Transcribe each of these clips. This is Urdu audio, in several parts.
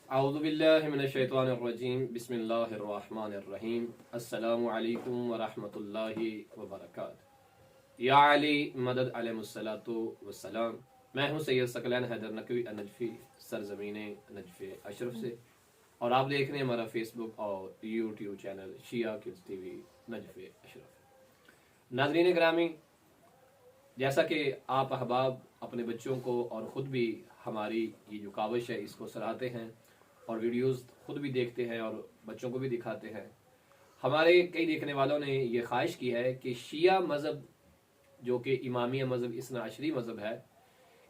اعوذ باللہ من الشیطان الرجیم بسم اللہ الرحمن الرحیم السلام علیکم ورحمۃ اللہ وبرکاتہ۔ یا علی مدد علیہ الصلاۃ والسلام۔ میں ہوں سید ثقلین حیدر نقوی نجفی سرزمین نجف اشرف سے، اور آپ دیکھ رہے ہیں ہمارا فیس بک اور YouTube channel Shia Kids T V Najaf Ashraf. ناظرین گرامی، جیسا کہ آپ احباب اپنے بچوں کو اور خود بھی ہماری یہ جو کاوش ہے اس کو سراہتے ہیں اور ویڈیوز خود بھی دیکھتے ہیں اور بچوں کو بھی دکھاتے ہیں، ہمارے کئی دیکھنے والوں نے یہ خواہش کی ہے کہ شیعہ مذہب جو کہ امامیہ مذہب اثنا عشری مذہب ہے،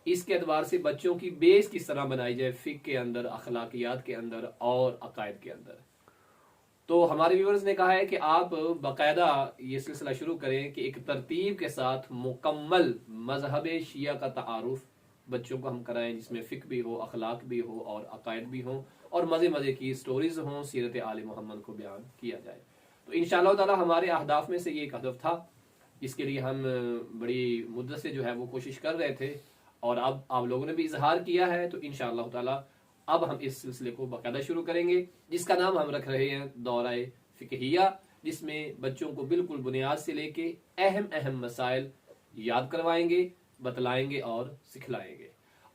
اس کے اعتبار سے بچوں کی بیس کس طرح بنائی جائے فقہ کے اندر، اخلاقیات کے اندر اور عقائد کے اندر۔ تو ہمارے ویورز نے کہا ہے کہ آپ باقاعدہ یہ سلسلہ شروع کریں کہ ایک ترتیب کے ساتھ مکمل مذہب شیعہ کا تعارف بچوں کو ہم کرائیں، جس میں فقہ بھی ہو، اخلاق بھی ہو اور عقائد بھی ہوں، اور مزے مزے کی سٹوریز ہوں، سیرت آل محمد کو بیان کیا جائے۔ تو انشاءاللہ تعالی ہمارے اہداف میں سے یہ ایک ہدف تھا، جس کے لیے ہم بڑی مدت سے جو ہے وہ کوشش کر رہے تھے، اور اب آپ لوگوں نے بھی اظہار کیا ہے، تو انشاءاللہ تعالی اب ہم اس سلسلے کو باقاعدہ شروع کریں گے، جس کا نام ہم رکھ رہے ہیں دورہ فقہیہ، جس میں بچوں کو بالکل بنیاد سے لے کے اہم مسائل یاد کروائیں گے، بتلائیں گے اور سکھلائیں گے۔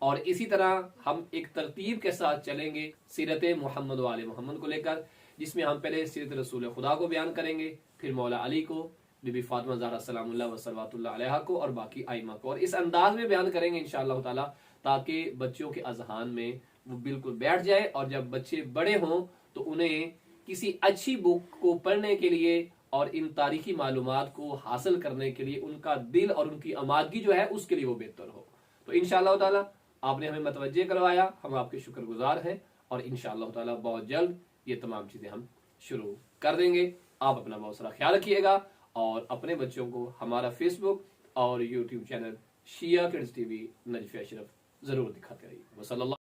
اور اسی طرح ہم ایک ترتیب کے ساتھ چلیں گے سیرت محمد و آل محمد کو لے کر، جس میں ہم پہلے سیرت رسول خدا کو بیان کریں گے، پھر مولا علی کو، بی بی فاطمہ زہرا سلام اللہ و صلوات اللہ علیہا کو، اور باقی ائمہ کو، اور اس انداز میں بیان کریں گے انشاءاللہ تعالی تاکہ بچوں کے اذہان میں وہ بالکل بیٹھ جائے، اور جب بچے بڑے ہوں تو انہیں کسی اچھی بک کو پڑھنے کے لیے اور ان تاریخی معلومات کو حاصل کرنے کے لیے ان کا دل اور ان کی آمادگی جو ہے اس کے لیے وہ بہتر ہو۔ تو انشاءاللہ تعالی آپ نے ہمیں متوجہ کروایا، ہم آپ کے شکر گزار ہیں، اور انشاءاللہ تعالی بہت جلد یہ تمام چیزیں ہم شروع کر دیں گے۔ آپ اپنا بہت سارا خیال رکھیے گا، اور اپنے بچوں کو ہمارا فیس بک اور YouTube channel Shia Kids T V Najaf Ashraf ضرور دکھاتے رہیے۔ وصلی اللہ